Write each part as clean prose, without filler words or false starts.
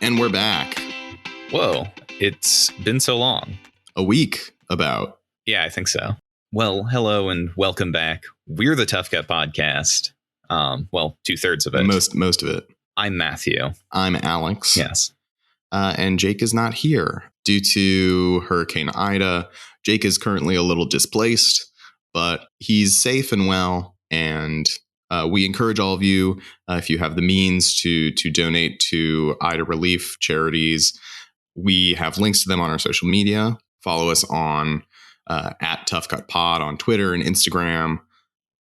And we're back. Whoa, it's been so long. A week, about. Yeah, I think so. Well, hello and welcome back. We're the Tough Gut Podcast. Well, 2/3 of it. Most of it. I'm Matthew. I'm Alex. Yes. And Jake is not here due to Hurricane Ida. Jake is currently a little displaced, but he's safe and well. And we encourage all of you, if you have the means, to donate to Ida relief charities. We have links to them on our social media. Follow us on at Tough Cut Pod on Twitter and Instagram,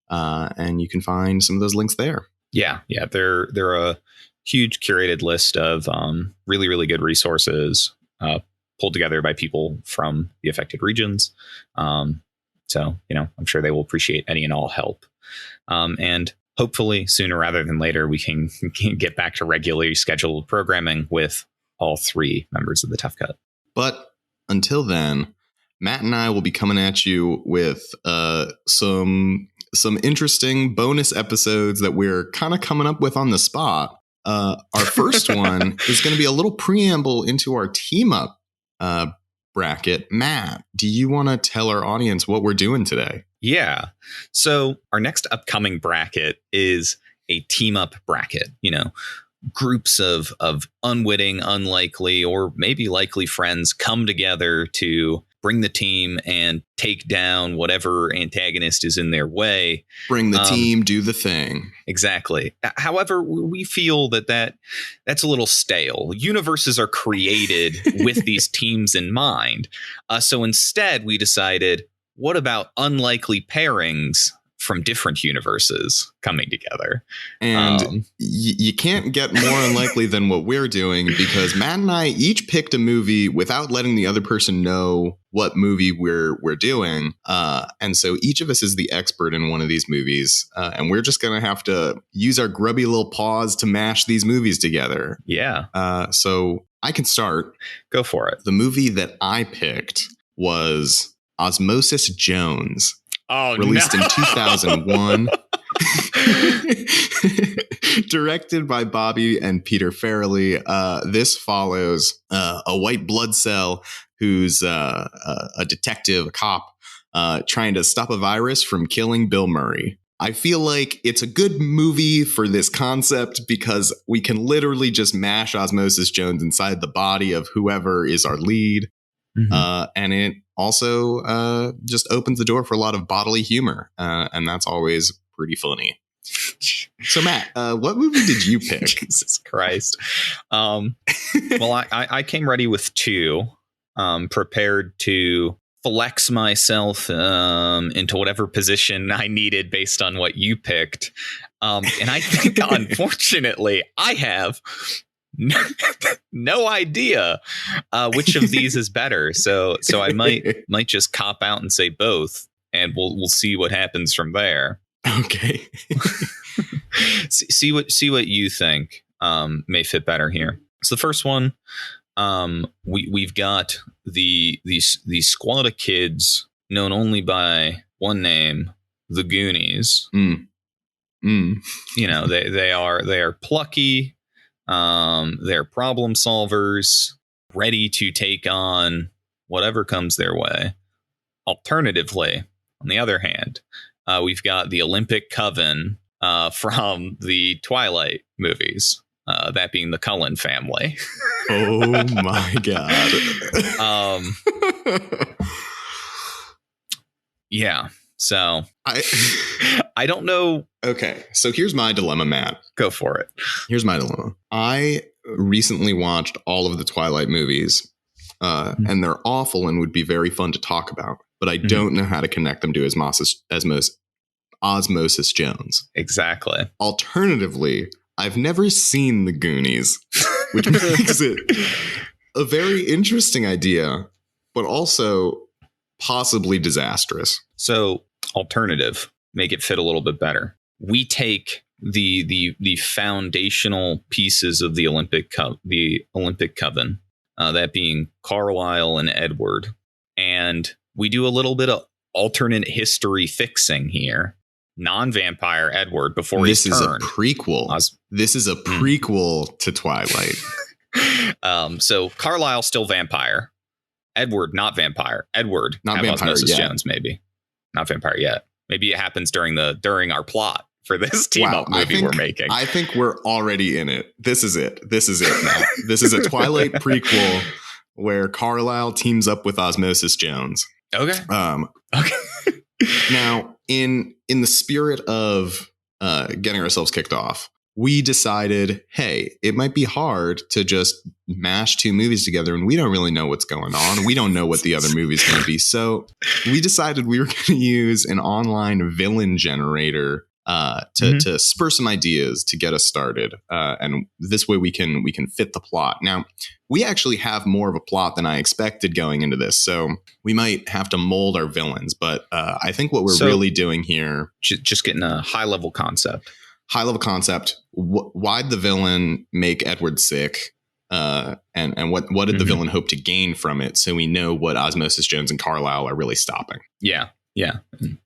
and you can find some of those links there. Yeah. They're a huge curated list of really, really good resources pulled together by people from the affected regions. So, I'm sure they will appreciate any and all help. And hopefully sooner rather than later, we can get back to regularly scheduled programming with all three members of the Tough Cut. But until then, Matt and I will be coming at you with some interesting bonus episodes that we're kind of coming up with on the spot. Our first one is going to be a little preamble into our team up bracket. Matt, do you want to tell our audience what we're doing today? Yeah. So our next upcoming bracket is a team up bracket. Groups of unwitting, unlikely, or maybe likely friends come together to bring the team and take down whatever antagonist is in their way. Bring the team, do the thing. Exactly. However, we feel that's a little stale. Universes are created with these teams in mind. So instead, we decided, what about unlikely pairings from different universes coming together? And you can't get more unlikely than what we're doing, because Matt and I each picked a movie without letting the other person know what movie we're doing. And so each of us is the expert in one of these movies. And we're just going to have to use our grubby little paws to mash these movies together. Yeah. So I can start. Go for it. The movie that I picked was Osmosis Jones. Oh, released in 2001. Directed by Bobby and Peter Farrelly. This follows a white blood cell who's a detective, a cop, trying to stop a virus from killing Bill Murray. I feel like it's a good movie for this concept because we can literally just mash Osmosis Jones inside the body of whoever is our lead. Mm-hmm. And it also just opens the door for a lot of bodily humor. And that's always pretty funny. So, Matt, what movie did you pick? Jesus Christ. Well, I came ready with two, prepared to flex myself into whatever position I needed based on what you picked. And I think, unfortunately, I have no idea which of these is better. So I might just cop out and say both, and we'll see what happens from there. Okay. see what you think may fit better here. So the first one, we've got the squad of kids known only by one name, the Goonies. They are plucky. They're problem solvers, ready to take on whatever comes their way. Alternatively, on the other hand, we've got the Olympic Coven from the Twilight movies, that being the Cullen family. Oh my God. Yeah. So I don't know. Okay, so here's my dilemma, Matt. Go for it. Here's my dilemma. I recently watched all of the Twilight movies, and they're awful and would be very fun to talk about, but I don't know how to connect them to Osmosis Jones. Exactly. Alternatively, I've never seen the Goonies, which makes it a very interesting idea, but also possibly disastrous. So, alternative, make it fit a little bit better. We take the foundational pieces of the Olympic Coven, that being Carlisle and Edward, and we do a little bit of alternate history fixing here. Non-vampire Edward before this his is turn. A prequel. This is a prequel to Twilight. So Carlisle still vampire. Edward not vampire. Edward not vampire Osmosis yet. Jones maybe not vampire yet. Maybe it happens during our plot for this team up movie we're making. I think we're already in it. This is it. This is it now. This is a Twilight prequel where Carlisle teams up with Osmosis Jones. Okay. Okay. Now, in the spirit of getting ourselves kicked off, we decided, hey, it might be hard to just mash two movies together and we don't really know what's going on. We don't know what the other movie's going to be. So we decided we were going to use an online villain generator to spur some ideas to get us started. And this way we can fit the plot. Now, we actually have more of a plot than I expected going into this. So we might have to mold our villains. But I think what we're really doing here... Just getting a high-level concept. High-level concept. Why'd the villain make Edward sick? And what did the villain hope to gain from it? So we know what Osmosis Jones and Carlisle are really stopping. Yeah. Yeah.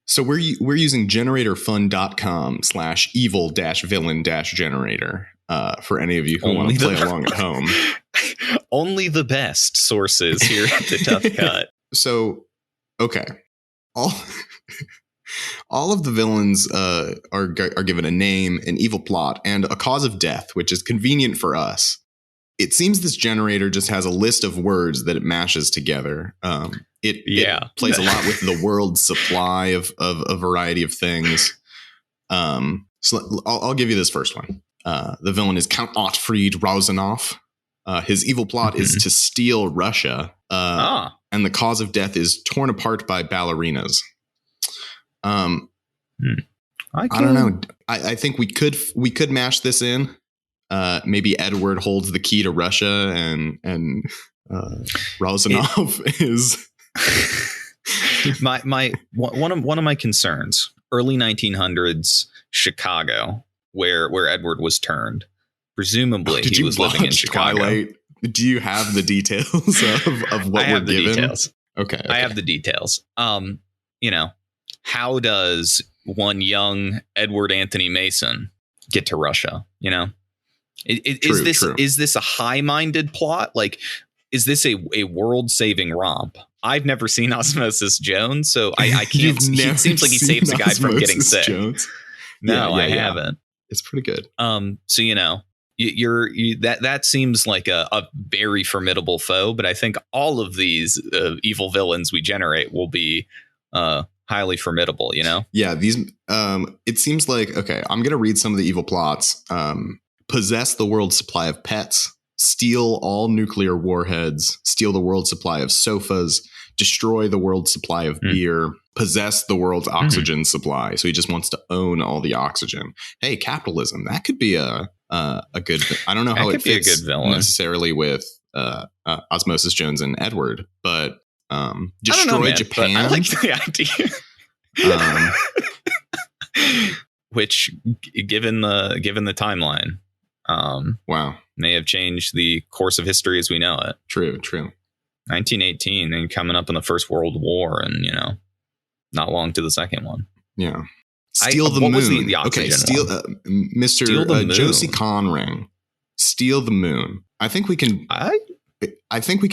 So we're using generatorfun.com/evil-villain-generator for any of you who want to play along at home. Only the best sources here at the Tough Cut. So, okay. All of the villains are given a name, an evil plot, and a cause of death, which is convenient for us. It seems this generator just has a list of words that it mashes together. It plays a lot with the world's supply of a variety of things. So I'll give you this first one. The villain is Count Ottfried Rausenhoff. His evil plot is to steal Russia. And the cause of death is torn apart by ballerinas. I don't know. I think we could mash this in. Maybe Edward holds the key to Russia and Rausenhoff is one of my concerns. Early 1900s Chicago, where Edward was turned. Presumably he was living in Chicago. Twilight? Do you have the details of what we're given? Details. Okay. I have the details. How does one young Edward Anthony Mason get to Russia? Is this a high-minded plot? Like, is this a world-saving romp? I've never seen Osmosis Jones, so I can't. It seems like he saves a guy from getting sick. Jones? No, I haven't. It's pretty good. So that seems like a very formidable foe, but I think all of these evil villains we generate will be highly formidable. Yeah. These. It seems like okay. I'm gonna read some of the evil plots. Possess the world's supply of pets, steal all nuclear warheads, steal the world's supply of sofas, destroy the world's supply of beer, possess the world's oxygen supply. So he just wants to own all the oxygen. Hey, capitalism. That could be a good. I don't know how it fits necessarily with Osmosis Jones and Edward, but destroy Japan. I like the idea. Which, given the timeline. Wow. May have changed the course of history as we know it. True. 1918 and coming up in the First World War and, not long to the second one. Yeah. Steal the moon. Was the oxygen Mr. Steal the moon. Josie Conring. Steal the moon. I think we can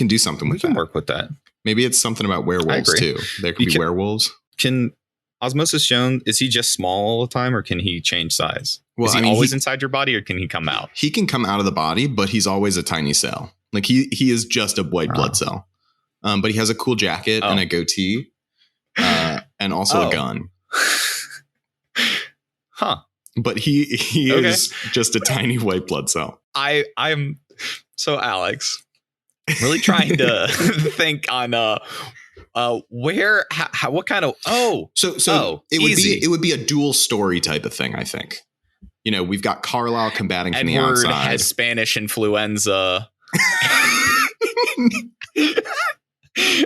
do something with that. We can work with that. Maybe it's something about werewolves too. There could be werewolves. Can Osmosis Jones, is he just small all the time or can he change size? Well, is he always inside your body or can he come out? He can come out of the body, but he's always a tiny cell. Like he is just a white blood cell. But he has a cool jacket and a goatee and also a gun. Huh. But he is just a tiny white blood cell. I'm so Alex, really trying to think on where, how, what kind of, it would be a dual story type of thing, I think. We've got Carlisle combating from the outside. Edward has Spanish influenza.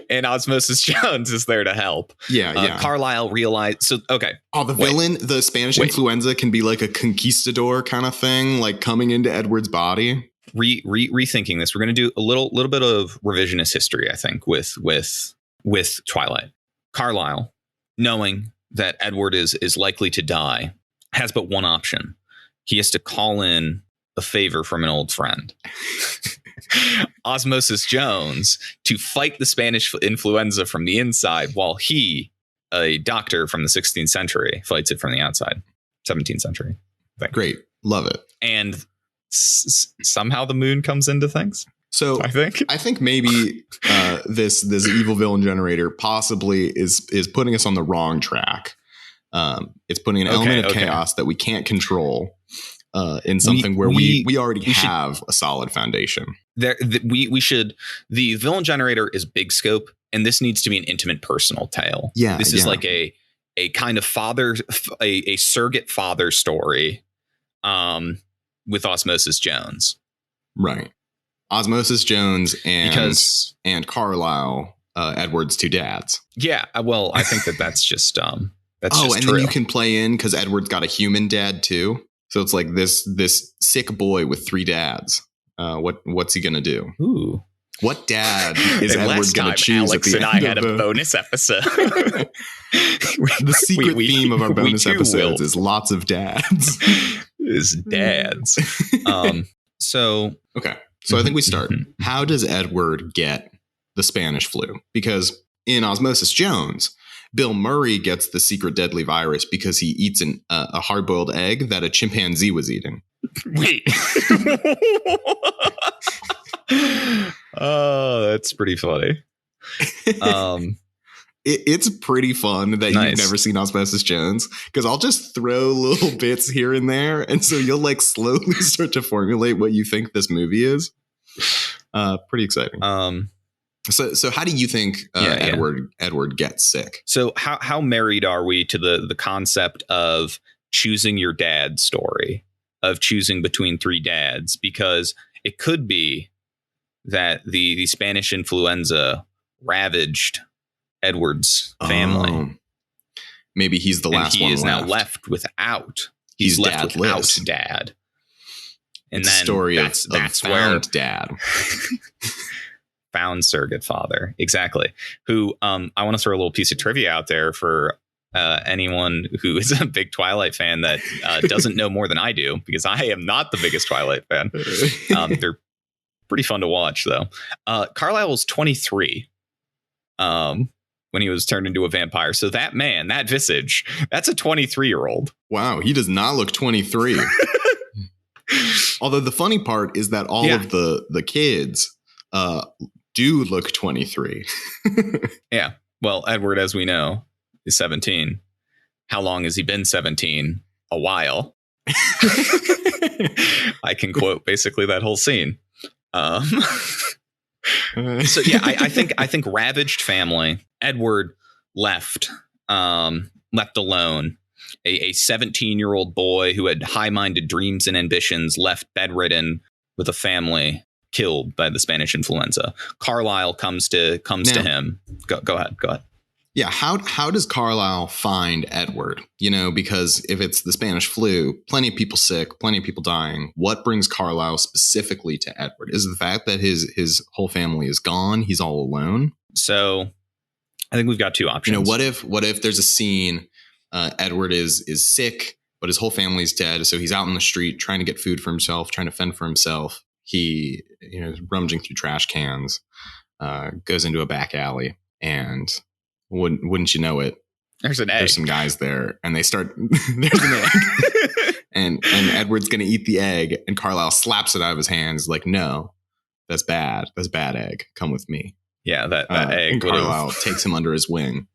And Osmosis Jones is there to help. Yeah. Carlisle realized. So, okay. The villain, the Spanish influenza can be like a conquistador kind of thing, like coming into Edward's body. Rethinking this, we're going to do a little bit of revisionist history, I think, with Twilight. Carlisle, knowing that Edward is likely to die, has but one option. He has to call in a favor from an old friend. Osmosis Jones, to fight the Spanish influenza from the inside, while he, a doctor from the 16th century, fights it from the outside. 17th century. Great. Love it. And somehow the moon comes into things. So I think maybe this evil villain generator possibly is putting us on the wrong track. It's putting an element of chaos that we can't control in something where we already have a solid foundation. We should. The villain generator is big scope, and this needs to be an intimate, personal tale. Yeah, this is like a kind of a surrogate father story, with Osmosis Jones, right? Osmosis Jones and Carlisle, Edward's two dads. Yeah, well, I think that's just that's oh, just and true. Then you can play in because Edward's got a human dad too. So it's like this sick boy with three dads. What's he gonna do? Ooh. What dad is Edward going to choose? Alex and I had a bonus episode. The secret theme of our bonus episodes is lots of dads. Is dads. So okay. So I think we start. How does Edward get the Spanish flu? Because in Osmosis Jones, Bill Murray gets the secret deadly virus because he eats a hard-boiled egg that a chimpanzee was eating. Wait. Oh, that's pretty funny. It's pretty fun that you've never seen Osmosis Jones, because I'll just throw little bits here and there, and so you'll like slowly start to formulate what you think this movie is. Pretty exciting. So how do you think Edward gets sick? So how married are we to the concept of choosing your dad story, of choosing between three dads? Because it could be that the Spanish influenza ravaged Edward's family. Maybe he's the last one. He is now left without. He's left without dad. And it's then a story that's where where dad found surrogate father. Exactly. Who I want to throw a little piece of trivia out there for anyone who is a big Twilight fan that doesn't know more than I do, because I am not the biggest Twilight fan. They're pretty fun to watch, though. Carlisle was 23 when he was turned into a vampire. So that man, that visage, that's a 23-year-old. Wow, he does not look 23. Although the funny part is that all of the kids do look 23. Yeah. Well, Edward, as we know, is 17. How long has he been 17? A while. I can quote basically that whole scene. So yeah, I think ravaged family. Edward left alone. A 17-year-old boy who had high-minded dreams and ambitions, left bedridden with a family, killed by the Spanish influenza. Carlisle comes to him. Go ahead. Yeah, how does Carlisle find Edward? You know, because if it's the Spanish flu, plenty of people sick, plenty of people dying. What brings Carlisle specifically to Edward? Is it the fact that his whole family is gone? He's all alone? So I think we've got two options. You know, what if there's a scene, Edward is sick, but his whole family's dead, so he's out in the street trying to get food for himself, trying to fend for himself. He, is rummaging through trash cans, goes into a back alley, and wouldn't you know it, there's an egg. There's some guys there, and they start. There's an egg, and Edward's gonna eat the egg, and Carlisle slaps it out of his hands, like, no, that's bad. That's bad egg. Come with me. Yeah, that egg. And Carlisle takes him under his wing.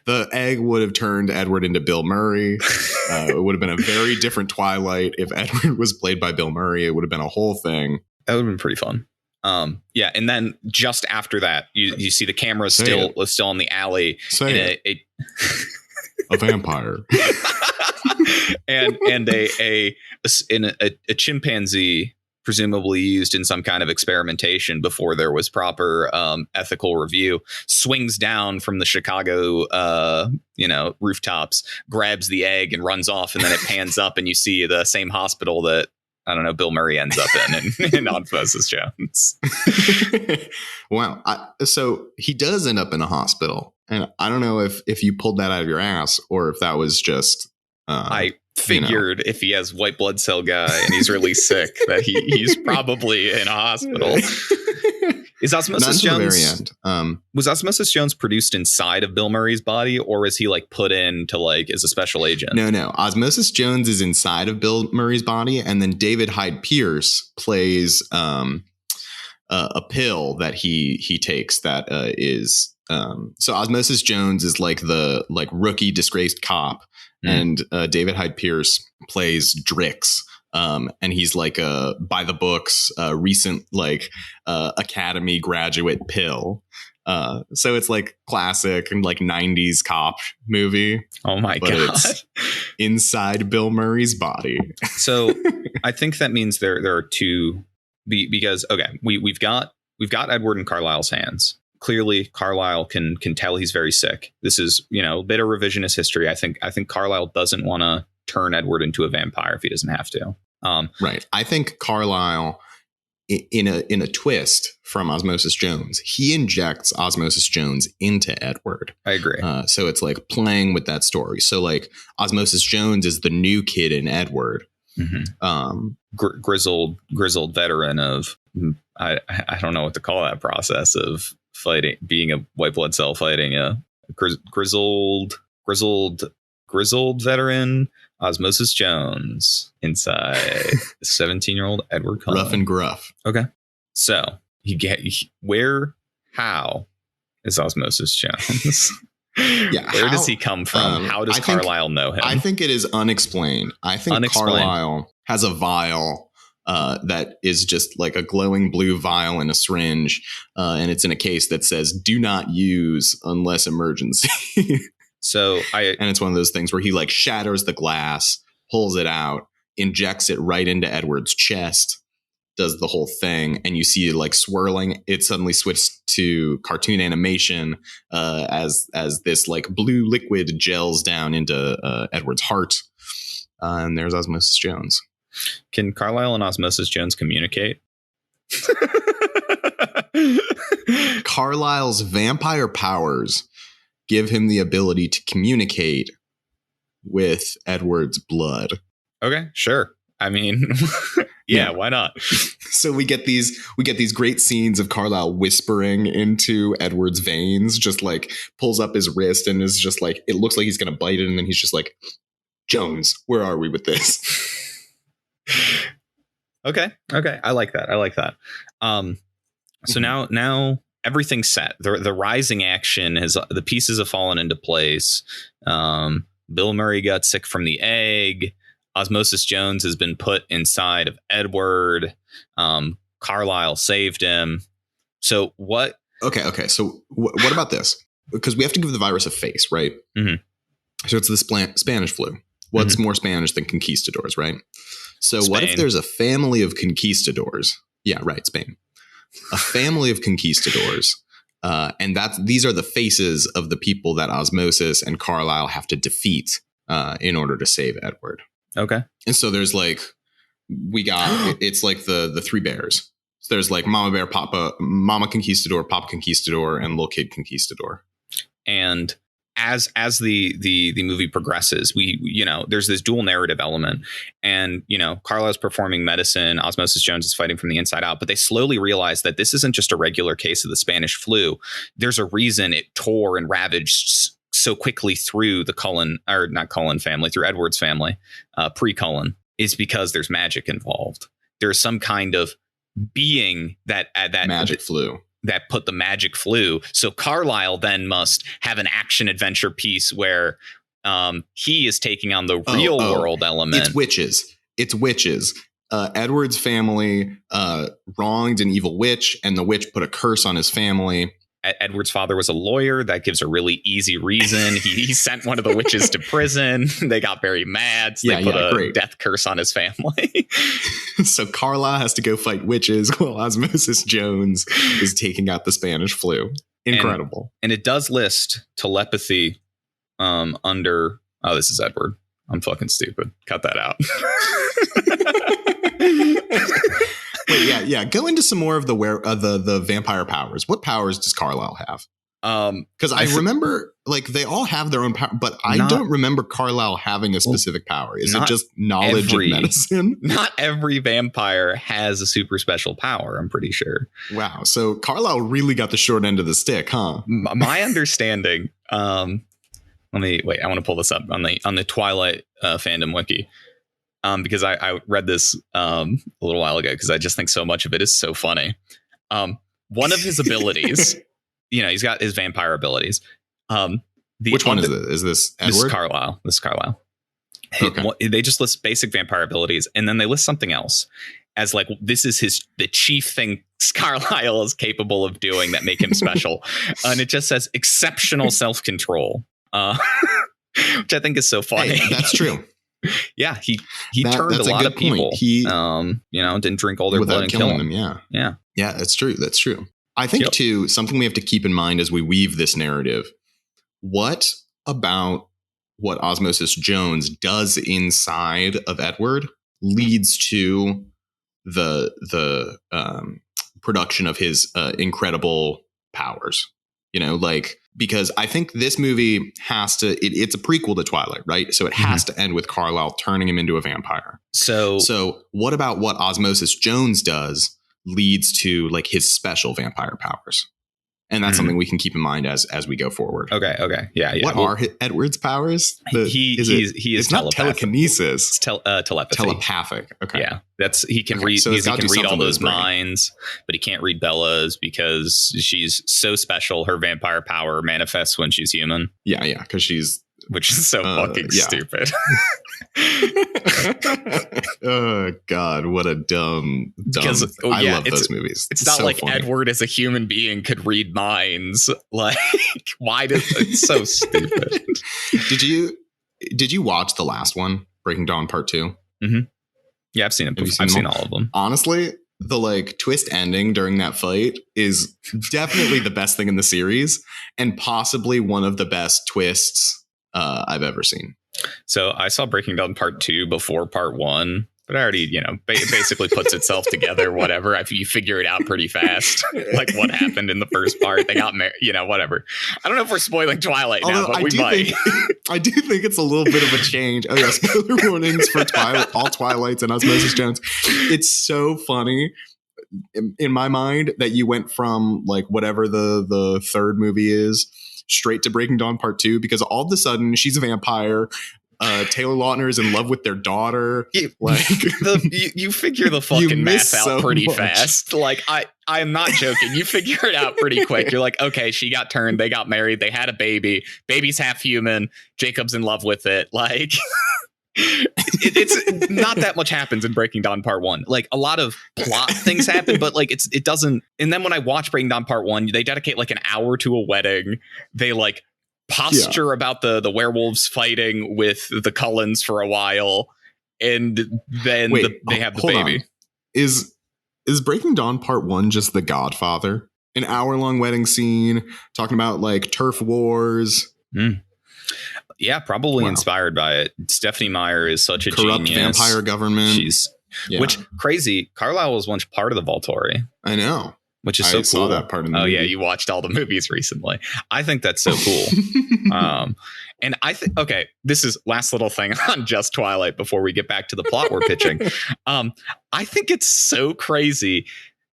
The egg would have turned Edward into Bill Murray. It would have been a very different Twilight if Edward was played by Bill Murray. It would have been a whole thing. That would have been pretty fun. Yeah, and then just after that, you see the camera still in the alley. A vampire. and a chimpanzee, presumably used in some kind of experimentation before there was proper ethical review, swings down from the Chicago rooftops, grabs the egg and runs off, and then it pans up and you see the same hospital that, I don't know, Bill Murray ends up in Osmosis Jones. Wow. So he does end up in a hospital. And I don't know if you pulled that out of your ass or if that was just... I figured if he has white blood cell guy and he's really sick that he's probably in a hospital. Is Osmosis Jones very end? Was Osmosis Jones produced inside of Bill Murray's body, or was he like put in to like as a special agent? No. Osmosis Jones is inside of Bill Murray's body, and then David Hyde Pierce plays a pill that he takes that is so Osmosis Jones is like the rookie disgraced cop, and David Hyde Pierce plays Drix. And he's like a by the books, recent academy graduate pill. So it's like classic and like 90s cop movie. Oh my God. It's inside Bill Murray's body. So I think that means there are two because we've got Edward in Carlisle's hands. Clearly Carlisle can tell he's very sick. This is, a bit of revisionist history. I think Carlisle doesn't want to turn Edward into a vampire if he doesn't have to. Right. I think Carlisle, in a twist from Osmosis Jones, he injects Osmosis Jones into Edward. I agree. So it's like playing with that story. So like Osmosis Jones is the new kid in Edward. Mm-hmm. Grizzled veteran of I don't know what to call that process of fighting, being a white blood cell fighting a grizzled veteran Osmosis Jones inside 17-year-old Edward Cullen. Rough and gruff. Okay. So how is Osmosis Jones? Yeah. Where does he come from? How does Carlisle know him? I think it is unexplained. I think Carlisle has a vial that is just like a glowing blue vial in a syringe. And it's in a case that says, "Do not use unless emergency." And it's one of those things where he like shatters the glass, pulls it out, injects it right into Edward's chest, does the whole thing, and you see it like swirling. It suddenly switched to cartoon animation as this like blue liquid gels down into Edward's heart, and there's Osmosis Jones. Can Carlisle and Osmosis Jones communicate? Carlisle's vampire powers give him the ability to communicate with Edward's blood. Okay, sure. I mean, yeah, why not? So we get these great scenes of Carlisle whispering into Edward's veins, just like pulls up his wrist and is just like, it looks like he's going to bite it. And then he's just like, "Jones, where are we with this?" Okay. I like that. So now everything's set. The rising action the pieces have fallen into place. Bill Murray got sick from the egg. Osmosis Jones has been put inside of Edward. Carlisle saved him. So what? Okay. So what about this? Because we have to give the virus a face, right? Mm-hmm. So it's the Spanish flu. What's more Spanish than conquistadors, right? So Spain. What if there's a family of conquistadors? Yeah, right, Spain. A family of conquistadors. And these are the faces of the people that Osmosis and Carlisle have to defeat in order to save Edward. Okay. And so there's like, it's like the three bears. So there's like Mama Bear, Mama Conquistador, Papa Conquistador, and Little Kid Conquistador. And as the movie progresses, there's this dual narrative element, and Carlisle's performing medicine, Osmosis Jones is fighting from the inside out, but they slowly realize that this isn't just a regular case of the Spanish flu. There's a reason it tore and ravaged so quickly through the through Edward's family, pre-Cullen, is because there's magic involved. There's some kind of being that magic flu that put the magic flu. So Carlisle then must have an action adventure piece where he is taking on the real world element. It's witches. Edward's family wronged an evil witch, and the witch put a curse on his family. Edward's father was a lawyer. That gives a really easy reason. He sent one of the witches to prison. They got very mad. So they put a death curse on his family. So Carlisle has to go fight witches while Osmosis Jones is taking out the Spanish flu. Incredible. And it does list telepathy under... Oh, this is Edward. I'm fucking stupid. Cut that out. Wait, yeah. Go into some more of the vampire powers. What powers does Carlisle have? Because I remember, like, they all have their own power, but I don't remember Carlisle having a specific power. Is it just knowledge of medicine? Not every vampire has a super special power, I'm pretty sure. Wow. So Carlisle really got the short end of the stick, huh? My understanding, I want to pull this up on the Twilight fandom wiki. Because I read this a little while ago, because I just think so much of it is so funny. One of his abilities, he's got his vampire abilities. Which one is it? Is this Edward? This is Carlisle. Okay. They just list basic vampire abilities, and then they list something else as like, this is the chief thing Carlisle is capable of doing that make him special. And it just says exceptional self-control, which I think is so funny. Hey, that's true. Yeah, he turned a lot of people. Point. He didn't drink all their blood and kill them. Yeah, that's true. That's true. I think too, something we have to keep in mind as we weave this narrative. What about what Osmosis Jones does inside of Edward leads to the production of his incredible powers? Because I think this movie has to, it's a prequel to Twilight, right? So it has to end with Carlisle turning him into a vampire. So what about what Osmosis Jones does leads to like his special vampire powers? And that's something we can keep in mind as we go forward. Okay. Yeah. What are Edward's powers? He is not telekinesis. It's telepathy. Telepathic. Okay. Yeah. He can read all those minds, but he can't read Bella's because she's so special. Her vampire power manifests when she's human. Yeah. Which is so fucking stupid. Oh God, what a dumb. I love those movies. It's not so like funny. Edward as a human being could read minds. Like, why it's so stupid? Did you watch the last one, Breaking Dawn Part 2? Mm-hmm. Yeah, I've seen it. I've seen all of them. Honestly, the like twist ending during that fight is definitely the best thing in the series, and possibly one of the best twists I've ever seen. So I saw Breaking Dawn Part 2 before Part 1, but I already, basically puts itself together, whatever. You figure it out pretty fast, like what happened in the first part. They got married, whatever. I don't know if we're spoiling Twilight now, but we might. I do think it's a little bit of a change. Oh yeah, spoiler warnings for Twilight, all Twilights and Osmosis Jones. It's so funny in my mind that you went from like whatever the third movie is straight to Breaking Dawn Part 2, because all of a sudden she's a vampire. Taylor Lautner is in love with their daughter. You figure the fucking math out pretty fast. Like, I am not joking. You figure it out pretty quick. You're like, okay, she got turned. They got married. They had a baby. Baby's half human. Jacob's in love with it. Like, it's not that much happens in Breaking Dawn Part 1. Like, a lot of plot things happen, but like it doesn't. And then when I watch Breaking Dawn Part 1, they dedicate like an hour to a wedding. They like posture about the werewolves fighting with the Cullens for a while, and then they have the baby. On. Is Breaking Dawn Part 1 just The Godfather? An hour-long wedding scene talking about like turf wars. Yeah, probably inspired by it. Stephanie Meyer is such a corrupt genius. Vampire government. Which crazy. Carlisle was once part of the Volturi. I know. Which is so cool. I saw that part in the movie. Yeah, you watched all the movies recently. I think that's so cool. And I think, okay, this is last little thing on just Twilight before we get back to the plot we're pitching. I think it's so crazy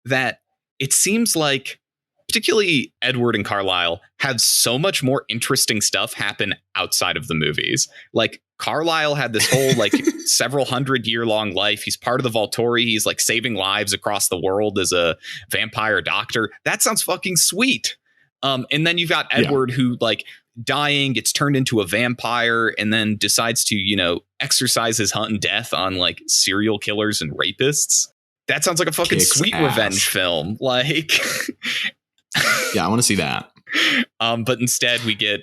that it seems like particularly Edward and Carlisle have so much more interesting stuff happen outside of the movies. Like, Carlisle had this whole like several 100-year-long life. He's part of the Volturi. He's like saving lives across the world as a vampire doctor. That sounds fucking sweet. And then you've got Edward who like dying, gets turned into a vampire, and then decides to, exercise his hunt and death on like serial killers and rapists. That sounds like a fucking sweet revenge film. Like, yeah, I want to see that. But instead we get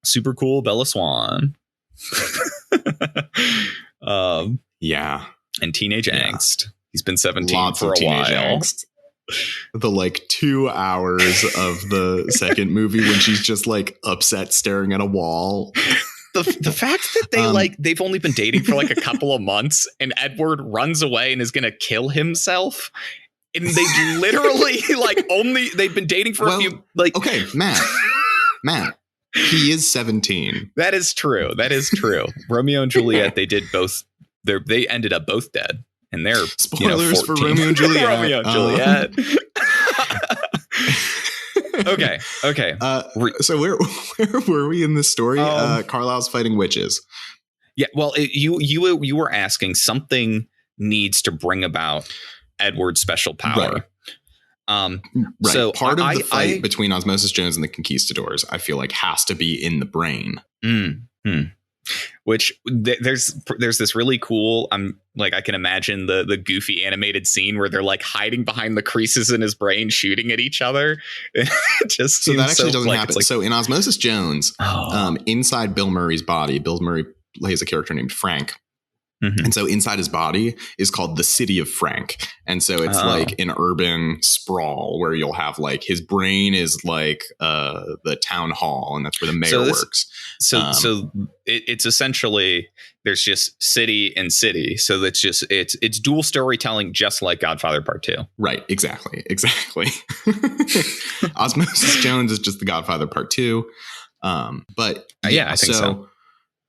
super cool Bella Swan. And teenage angst. He's been 17 Lots for of a while. Angst. The like 2 hours of the second movie when she's just like upset staring at a wall. The fact that they've only been dating for like a couple of months and Edward runs away and is gonna kill himself And they literally they've been dating for a few okay, Matt, he is 17. That is true. Romeo and Juliet, they did both. They ended up both dead, and they're spoilers for Romeo and Juliet. Romeo and Juliet. Okay. So where were we in this story? Carlisle's fighting witches. Yeah. Well, you were asking, something needs to bring about Edward's special power. Right. So part of the fight between Osmosis Jones and the Conquistadors, I feel like, has to be in the brain. Which there's this really cool, I can imagine the goofy animated scene where they're like hiding behind the creases in his brain, shooting at each other. It just so that actually doesn't like, happen. So in Osmosis Jones, inside Bill Murray's body, Bill Murray plays a character named Frank. And so inside his body is called the City of Frank. And so it's like an urban sprawl where you'll have like his brain is like the town hall, and that's where the mayor works. So it's essentially, there's just city and city. So that's just it's dual storytelling, just like Godfather Part 2. Right. Exactly. Osmosis Jones is just the Godfather Part 2. But I think so.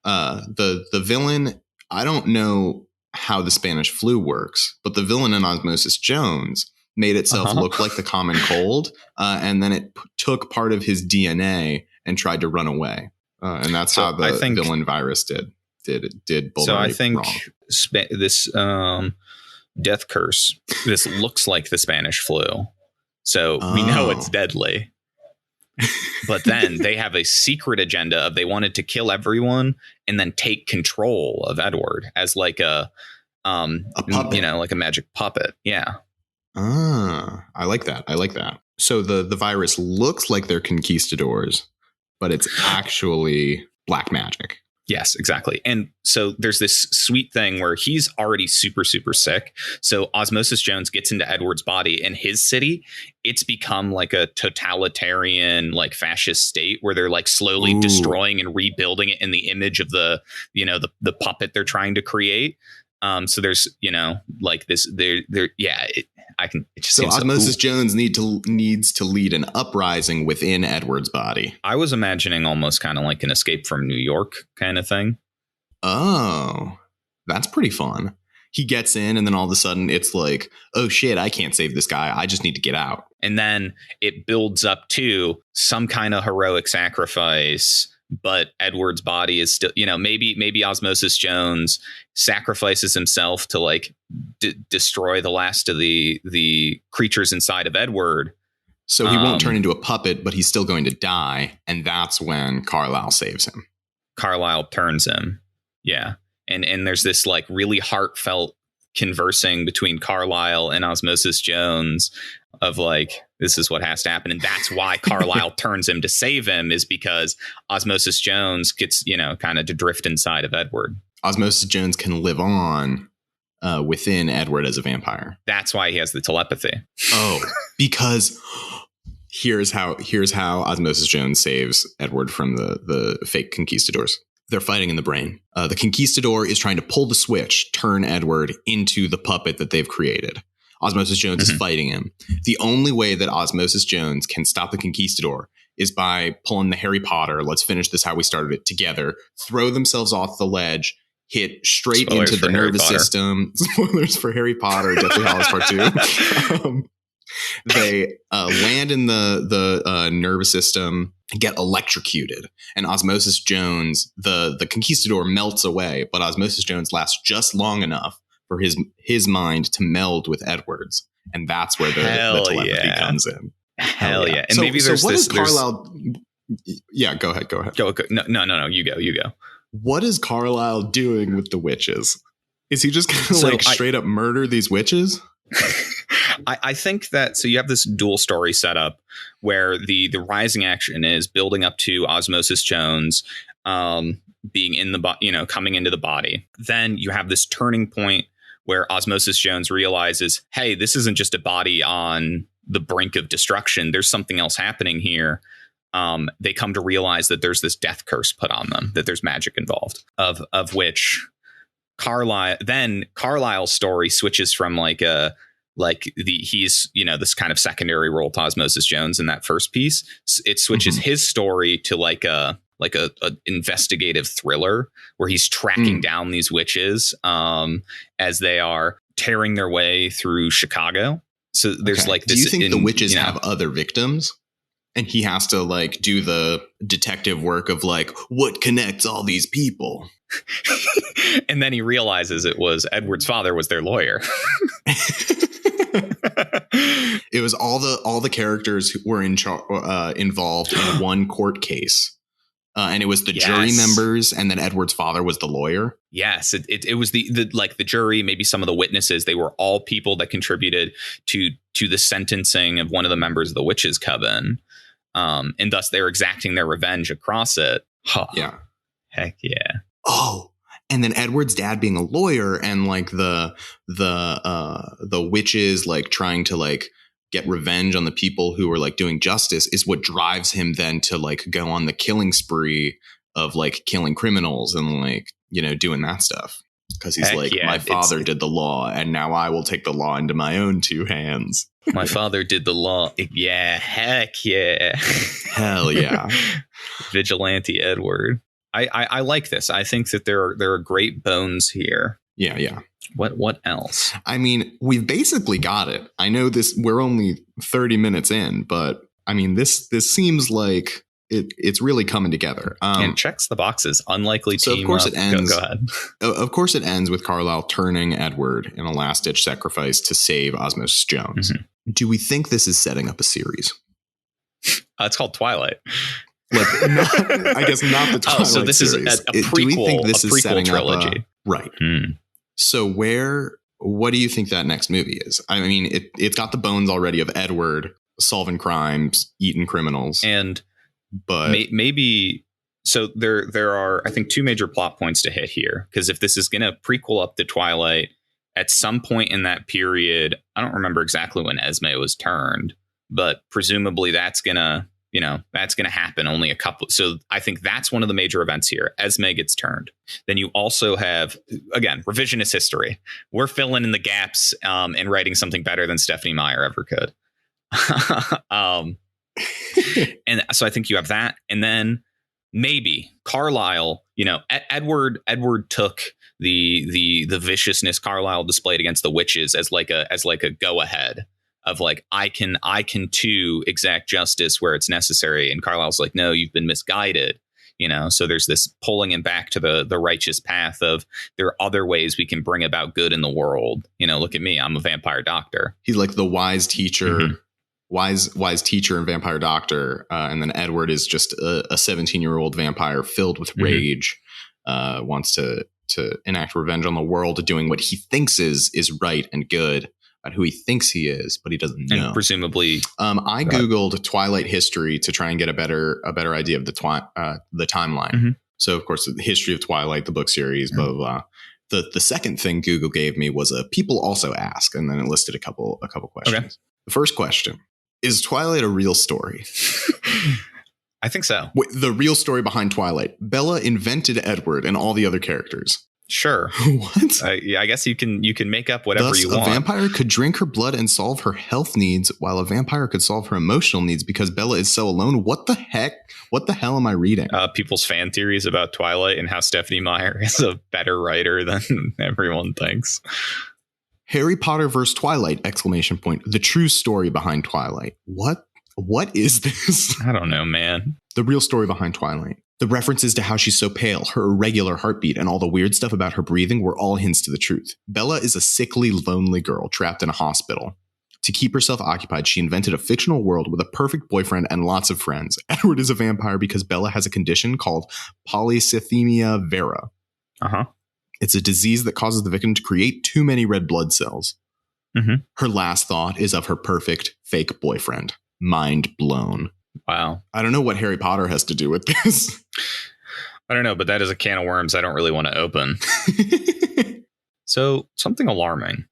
The villain, I don't know how the Spanish flu works, but the villain in Osmosis Jones made itself look like the common cold, and then it took part of his DNA and tried to run away. And that's how the villain virus did Bill Murray I think wrong. This death curse, this looks like the Spanish flu, so we know it's deadly. But then they have a secret agenda of they wanted to kill everyone and then take control of Edward as like a puppet, like a magic puppet. Yeah. I like that. So the virus looks like they're conquistadors, but it's actually black magic. Yes, exactly. And so there's this sweet thing where he's already super, super sick. So Osmosis Jones gets into Edward's body, and his city, it's become like a totalitarian, like fascist state where they're like slowly destroying and rebuilding it in the image of the puppet they're trying to create. So there's, like this, so Osmosis Jones needs to lead an uprising within Edward's body. I was imagining almost kind of like an Escape from New York kind of thing. Oh, that's pretty fun. He gets in, and then all of a sudden it's like, oh shit, I can't save this guy. I just need to get out. And then it builds up to some kind of heroic sacrifice. But Edward's body is still, maybe Osmosis Jones sacrifices himself to like destroy the last of the creatures inside of Edward. So he won't turn into a puppet, but he's still going to die. And that's when Carlisle saves him. Carlisle turns him. Yeah. And there's this like really heartfelt conversing between Carlisle and Osmosis Jones of like, this is what has to happen. And that's why Carlisle turns him to save him, is because Osmosis Jones gets, kind of to drift inside of Edward. Osmosis Jones can live on within Edward as a vampire. That's why he has the telepathy. Oh, because here's how Osmosis Jones saves Edward from the fake conquistadors. They're fighting in the brain. The conquistador is trying to pull the switch, turn Edward into the puppet that they've created. Osmosis Jones is fighting him. The only way that Osmosis Jones can stop the conquistador is by pulling the Harry Potter, let's finish this how we started it together, throw themselves off the ledge, hit straight into the nervous system. Spoilers for Harry Potter, Deathly Hallows Part 2. They land in the nervous system, get electrocuted, and Osmosis Jones, the conquistador, melts away, but Osmosis Jones lasts just long enough for his mind to meld with Edward's, and that's where the telepathy comes in. Hell yeah! And so, maybe there's what this. Is Carlisle? Yeah, go ahead. Go. No. You go. What is Carlisle doing with the witches? Is he just going to straight up murder these witches? I think that, so you have this dual story setup where the rising action is building up to Osmosis Jones being in the coming into the body. Then you have this turning point where Osmosis Jones realizes, hey, this isn't just a body on the brink of destruction. There's something else happening here. They come to realize that there's this death curse put on them, that there's magic involved, of which Carlisle's story switches from like a like he's, this kind of secondary role to Osmosis Jones in that first piece. It switches his story to like a investigative thriller where he's tracking down these witches as they are tearing their way through Chicago. So there's like this. Do you think the witches have other victims? And he has to like do the detective work of like, what connects all these people? And then he realizes it was Edward's father was their lawyer. It was all the characters who were involved in one court case. And it was the jury members, and then Edward's father was the lawyer. Yes, it was the like the jury, maybe some of the witnesses. They were all people that contributed to the sentencing of one of the members of the witches' coven. And thus they're exacting their revenge across it. Huh. Yeah. Heck yeah. Oh, and then Edward's dad being a lawyer, and like the witches like trying to like get revenge on the people who were like doing justice is what drives him then to like go on the killing spree of like killing criminals and like, doing that stuff. Because he's my father did the law, and now I will take the law into my own two hands. My father did the law. Yeah. Heck yeah. Hell yeah. Vigilante Edward. I like this. I think that there are great bones here. Yeah. Yeah. What else? I mean, we've basically got it. I know we're only 30 minutes in, but I mean, this seems like it's really coming together. And checks the boxes. Unlikely so team. Of course up. It ends. Go ahead. Of course it ends with Carlisle turning Edward in a last-ditch sacrifice to save Osmosis Jones. Mm-hmm. Do we think this is setting up a series? It's called Twilight. Like, I guess not the Twilight so this series. is a prequel. Do we think this is setting trilogy? Up right. So what do you think that next movie is? I mean, it's got the bones already of Edward solving crimes, eating criminals, but maybe. So there are, I think, two major plot points to hit here, because if this is going to prequel up to Twilight, at some point in that period, I don't remember exactly when Esme was turned, but presumably that's gonna happen only a couple. So I think that's one of the major events here. Esme gets turned. Then you also have, again, revisionist history. We're filling in the gaps and writing something better than Stephanie Meyer ever could. And so I think you have that. And then maybe Carlisle, Edward took the viciousness Carlisle displayed against the witches as like a go ahead of like, I can too exact justice where it's necessary. And Carlisle's like, no, you've been misguided. So there's this pulling him back to the righteous path of there are other ways we can bring about good in the world. Look at me. I'm a vampire doctor. He's like the wise teacher, wise teacher and vampire doctor. And then Edward is just a 17-year-old vampire filled with rage, wants to enact revenge on the world, doing what he thinks is right and good. Who he thinks he is, but he doesn't know. And presumably, I googled Twilight history to try and get a better idea of the timeline. So, of course, the history of Twilight, the book series, blah blah blah. The second thing Google gave me was people also ask, and then it listed a couple questions. Okay. The first question: is Twilight a real story? I think so. The real story behind Twilight. Bella invented Edward and all the other characters. Sure. What? Yeah, I guess you can make up whatever Thus, you want. A vampire could drink her blood and solve her health needs, while a vampire could solve her emotional needs because Bella is so alone. What the heck? What the hell am I reading? People's fan theories about Twilight and how Stephanie Meyer is a better writer than everyone thinks. Harry Potter vs. Twilight! ! The true story behind Twilight. What is this? I don't know, man. The real story behind Twilight. The references to how she's so pale, her irregular heartbeat, and all the weird stuff about her breathing were all hints to the truth. Bella is a sickly, lonely girl trapped in a hospital. To keep herself occupied, she invented a fictional world with a perfect boyfriend and lots of friends. Edward is a vampire because Bella has a condition called polycythemia vera. It's a disease that causes the victim to create too many red blood cells. Her last thought is of her perfect fake boyfriend. Mind blown. Wow. I don't know what Harry Potter has to do with this. I don't know, but that is a can of worms I don't really want to open. So something alarming.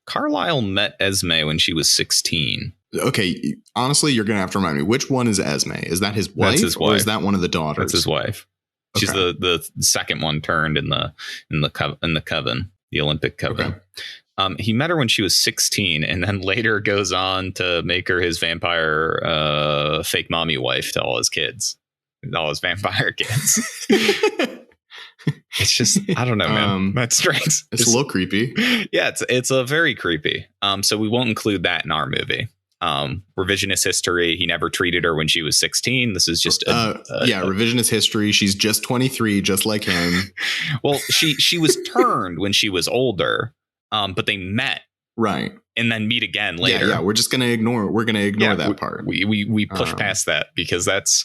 Carlisle met Esme when she was 16. Okay. Honestly, you're going to have to remind me. Which one is Esme? Is that his wife? That's his wife. Or is that one of the daughters? That's his wife. She's the second one turned in the coven, the Olympic coven. Okay. He met her when she was 16 and then later goes on to make her his vampire fake mommy wife to all his kids, all his vampire kids. It's just, I don't know, man. That's strange. It's a little creepy. Yeah, it's a very creepy. So we won't include that in our movie. Revisionist history. He never treated her when she was 16. This is just revisionist history. She's just 23, just like him. Well, she was turned when she was older, but they met, right, and then meet again later. Yeah, we're just gonna ignore. We're gonna ignore that part. We push past that because that's,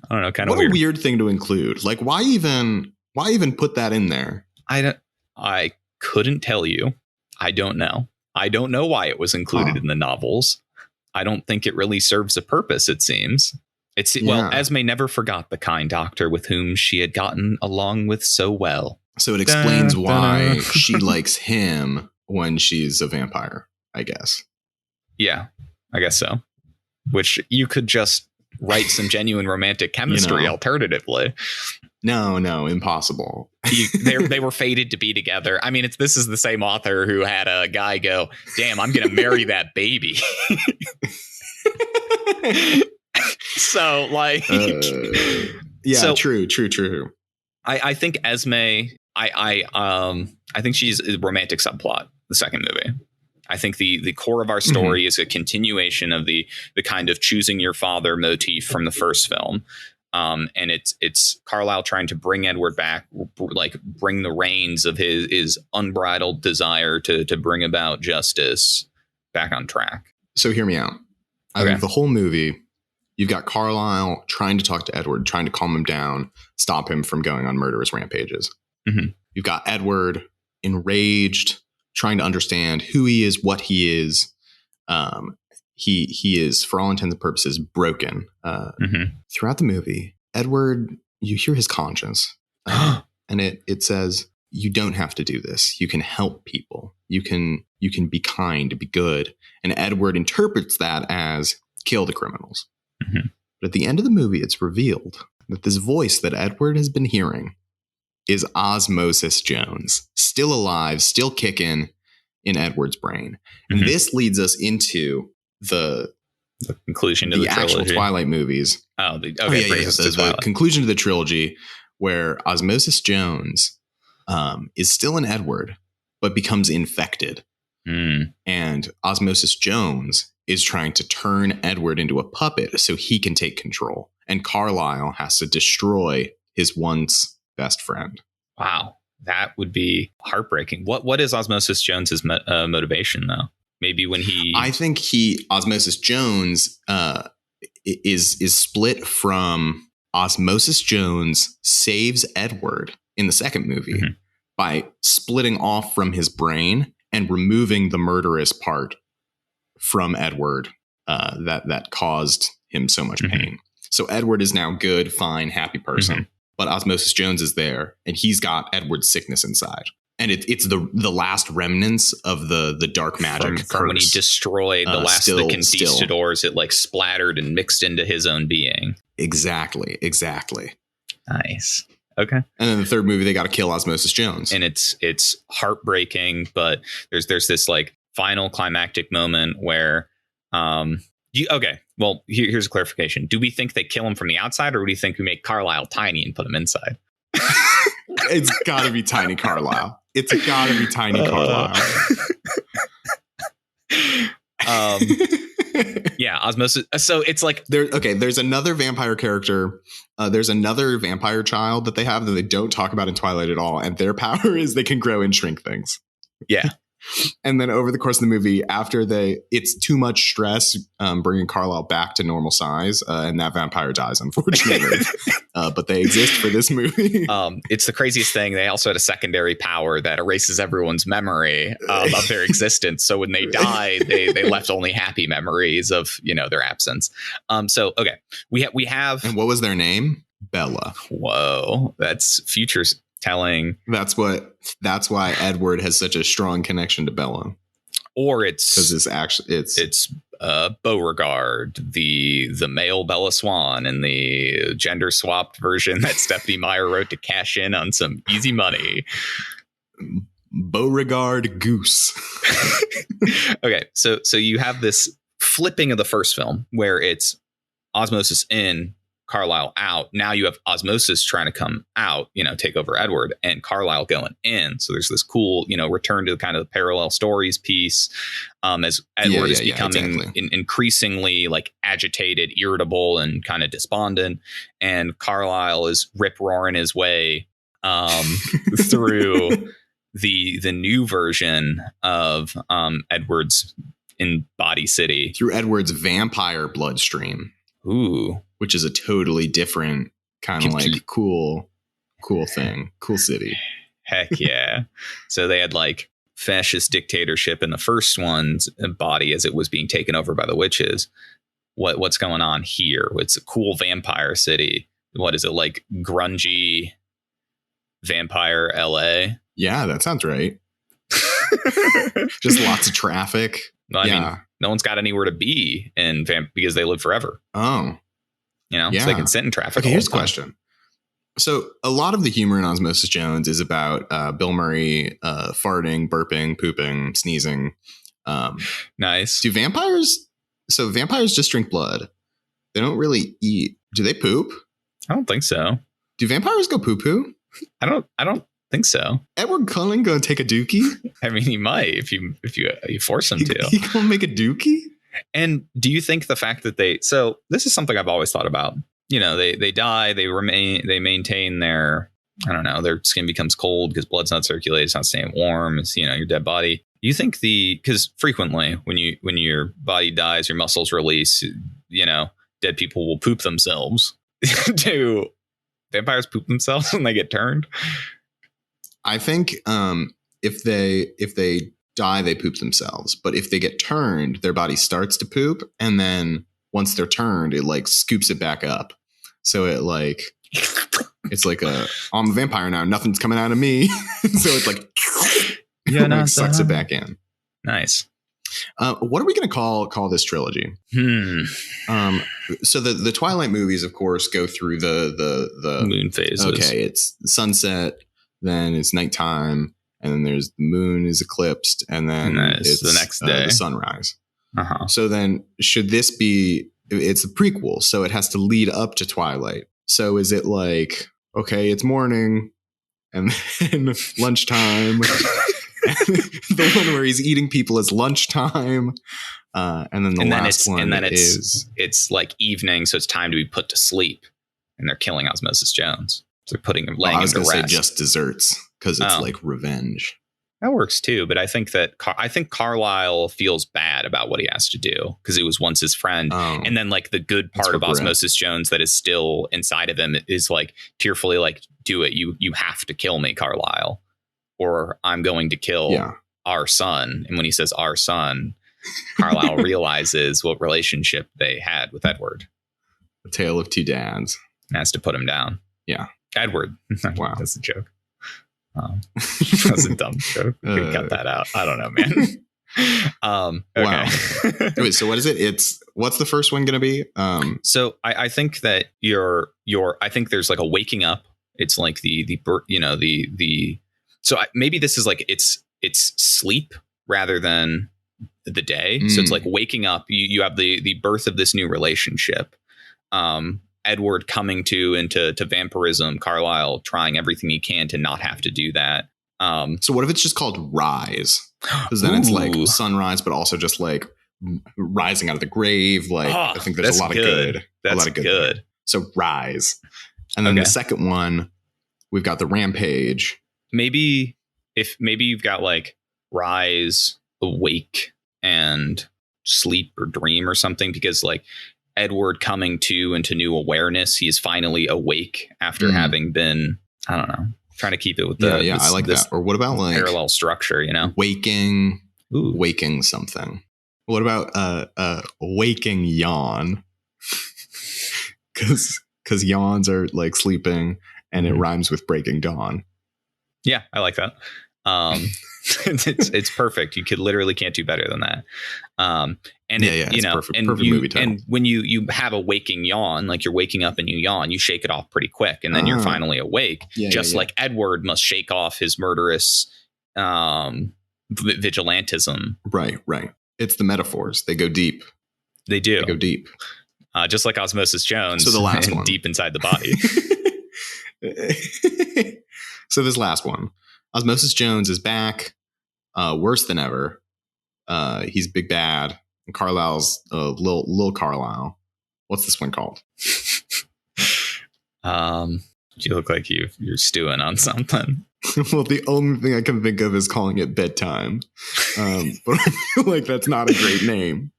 I don't know, kind of weird. What a weird thing to include. Like, why even put that in there? I couldn't tell you. I don't know. I don't know why it was included in the novels. I don't think it really serves a purpose, it seems. Well, Esme never forgot the kind doctor with whom she had gotten along with so well. So it explains why she likes him when she's a vampire, I guess. Yeah, I guess so. Which you could just write some genuine romantic chemistry alternatively. No, impossible. They were fated to be together. I mean, this is the same author who had a guy go, damn, I'm going to marry that baby. So, like... True. I think Esme, I think she's a romantic subplot, the second movie. I think the core of our story is a continuation of the kind of choosing your father motif from the first film. And it's Carlisle trying to bring Edward back, like bring the reins of his unbridled desire to bring about justice back on track. So hear me out. I think the whole movie, you've got Carlisle trying to talk to Edward, trying to calm him down, stop him from going on murderous rampages. Mm-hmm. You've got Edward enraged, trying to understand who he is, what he is. He is, for all intents and purposes, broken. Throughout the movie, Edward, you hear his conscience, and it says, you don't have to do this. You can help people. You can be kind, be good. And Edward interprets that as kill the criminals. Mm-hmm. But at the end of the movie, it's revealed that this voice that Edward has been hearing is Osmosis Jones, still alive, still kicking in Edward's brain. And this leads us into the conclusion to the actual Twilight movies. The conclusion to the trilogy, where Osmosis Jones is still in Edward, but becomes infected. And Osmosis Jones is trying to turn Edward into a puppet so he can take control. And Carlisle has to destroy his once best friend. Wow, that would be heartbreaking. What is Osmosis Jones's motivation, though? Maybe when I think Osmosis Jones is split from Osmosis Jones saves Edward in the second movie by splitting off from his brain and removing the murderous part from Edward that caused him so much pain. So Edward is now good, fine, happy person, but Osmosis Jones is there and he's got Edward's sickness inside. And it's the last remnants of the dark magic from when he destroyed the last of the conquistadors. It like splattered and mixed into his own being. Exactly. Nice. Okay. And then the third movie, they got to kill Osmosis Jones, and it's heartbreaking. But there's this like final climactic moment where Well, here's a clarification. Do we think they kill him from the outside, or do we think we make Carlisle tiny and put him inside? It's got to be tiny Carlisle. It's got to be tiny Carlisle. Yeah, Osmosis. So it's like there's another vampire character. There's another vampire child that they have that they don't talk about in Twilight at all, and their power is they can grow and shrink things. Yeah. And then over the course of the movie, after it's too much stress bringing Carlisle back to normal size, and that vampire dies, unfortunately. But they exist for this movie. It's the craziest thing. They also had a secondary power that erases everyone's memory of their existence. So when they died, they left only happy memories of their absence. We have. And what was their name? Bella. Whoa, that's future telling. That's why Edward has such a strong connection to Bella. Or it's because it's Beauregard, the male Bella Swan, and the gender swapped version that Stephanie Meyer wrote to cash in on some easy money. Beauregard Goose. Okay, so you have this flipping of the first film where it's Osmosis in, Carlisle out. Now you have Osmosis trying to come out, take over Edward, and Carlisle going in. So there's this cool, return to kind of the parallel stories piece, as Edward is becoming increasingly like agitated, irritable, and kind of despondent, and Carlisle is rip roaring his way through the new version of Edward's in Body City, through Edward's vampire bloodstream. Ooh, which is a totally different kind of like cool thing, cool city. Heck yeah. So they had like fascist dictatorship in the first one's body as it was being taken over by the witches. What's going on here? It's a cool vampire city. What is it, like grungy vampire LA? Yeah, that sounds right. Just lots of traffic. Well, I mean, no one's got anywhere to be because they live forever. Oh, so they can sit in traffic. Okay, here's a question. So a lot of the humor in Osmosis Jones is about Bill Murray farting, burping, pooping, sneezing. Nice. Do vampires? So vampires just drink blood. They don't really eat. Do they poop? I don't think so. Do vampires go poo poo? I don't think so. Edward Cullen gonna take a dookie? I mean, he might if you force him to. He gonna make a dookie? And do you think the fact that so this is something I've always thought about. They die, they maintain their, I don't know, their skin becomes cold because blood's not circulated, it's not staying warm, it's your dead body. You think because frequently when your body dies, your muscles release, dead people will poop themselves. Do vampires poop themselves when they get turned? I think if they die, they poop themselves. But if they get turned, their body starts to poop, and then once they're turned, it like scoops it back up. So it like it's like I'm a vampire now. Nothing's coming out of me. So it's like like sucks it back in. Nice. What are we going to call this trilogy? So the Twilight movies, of course, go through the moon phases. Okay, it's sunset, then it's nighttime, and then there's the moon is eclipsed, and then it's the next day, the sunrise. Uh-huh. So then should this be, it's a prequel, so it has to lead up to Twilight. So is it like, okay, it's morning and then lunchtime. The one where he's eating people is lunchtime. And then the last one it's like evening, so it's time to be put to sleep, and they're killing Osmosis Jones. So they're putting him laying him to rest. I was going to say just desserts because it's like revenge. That works too, but I think Carlisle feels bad about what he has to do because he was once his friend, and then like the good part of Osmosis Jones that is still inside of him is like tearfully like, do it, you have to kill me, Carlisle, or I'm going to kill our son. And when he says our son, Carlisle realizes what relationship they had with Edward. A tale of two dads. And has to put him down. Yeah, Edward. Wow, that's a joke. That's a dumb joke. We could cut that out. I don't know, man. Okay. Wow. Wait, so what is it? What's the first one going to be? So I think that I think there's like a waking up. It's like maybe this is like it's sleep rather than the day. So it's like waking up. You have the birth of this new relationship. Edward coming into vampirism, Carlisle trying everything he can to not have to do that. So what if it's just called Rise? Because then it's like sunrise, but also just like rising out of the grave. Like I think there's a lot of good. That's a lot of good. So Rise. And then the second one, we've got the Rampage. Maybe you've got like Rise, Awake, and Sleep or Dream or something, because like Edward coming into new awareness. He is finally awake after having been, I don't know, trying to keep it with I like that. Or what about like parallel structure, waking something? What about waking yawn? Because yawns are like sleeping, and it rhymes with breaking dawn. Yeah, I like that. It's perfect. You literally can't do better than that. It's perfect movie title. And when you have a waking yawn, like you're waking up and you yawn, you shake it off pretty quick, and then you're finally awake. Like Edward must shake off his murderous vigilantism. Right. It's the metaphors. They go deep. They do. They go deep. Just like Osmosis Jones. So the last one. Deep inside the body. So this last one. Osmosis Jones is back. Worse than ever. He's big bad. And Carlisle's Lil Carlisle. What's this one called? You look like you're stewing on something. Well, the only thing I can think of is calling it bedtime. But I feel like that's not a great name.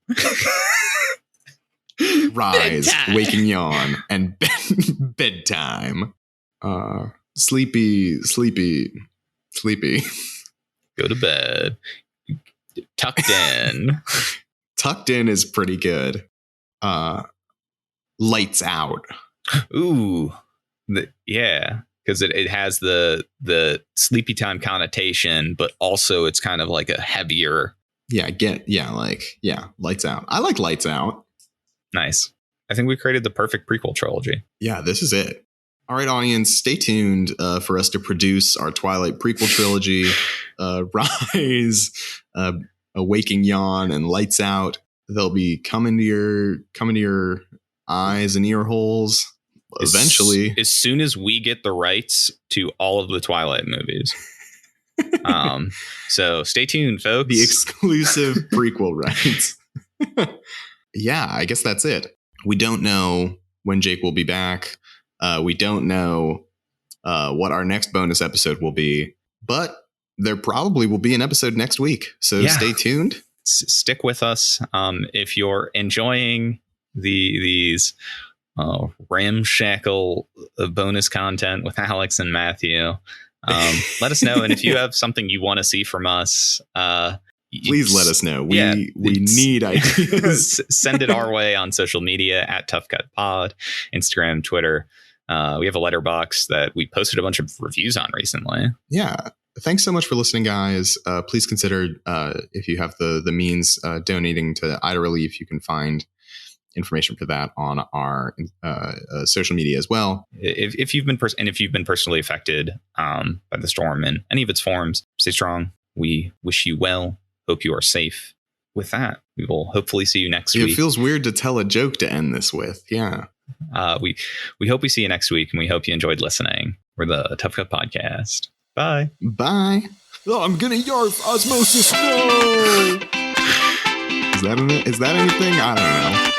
Rise, bedtime. Waking yawn, and bedtime. Sleepy. Go to bed. Tucked in. Tucked in is pretty good. Lights out. Ooh. Yeah. Because it has the sleepy time connotation, but also it's kind of like a heavier. Lights out. I like Lights Out. Nice. I think we created the perfect prequel trilogy. Yeah, this is it. All right, audience, stay tuned for us to produce our Twilight prequel trilogy, Rise, Waking Yawn, and Lights Out. They'll be coming to your eyes and ear holes eventually. As soon as we get the rights to all of the Twilight movies. So stay tuned, folks. The exclusive prequel rights. Yeah, I guess that's it. We don't know when Jake will be back. We don't know what our next bonus episode will be, but there probably will be an episode next week. So stay tuned. Stick with us. If you're enjoying these ramshackle bonus content with Alex and Matthew, let us know. And if you have something you want to see from us, please let us know. We need ideas. Send it our way on social media at ToughCutPod, Instagram, Twitter. We have a letterbox that we posted a bunch of reviews on recently. Yeah. Thanks so much for listening, guys. Please consider, if you have the means, donating to Ida Relief. You can find information for that on our social media as well. If you've been personally affected by the storm in any of its forms, stay strong. We wish you well. Hope you are safe. With that, we will hopefully see you next week. It feels weird to tell a joke to end this with. Yeah. We hope we see you next week, and we hope you enjoyed listening. We're the Tough Cut Podcast. Bye. Bye. Oh, I'm gonna yarf Osmosis. No! Is that anything? I don't know.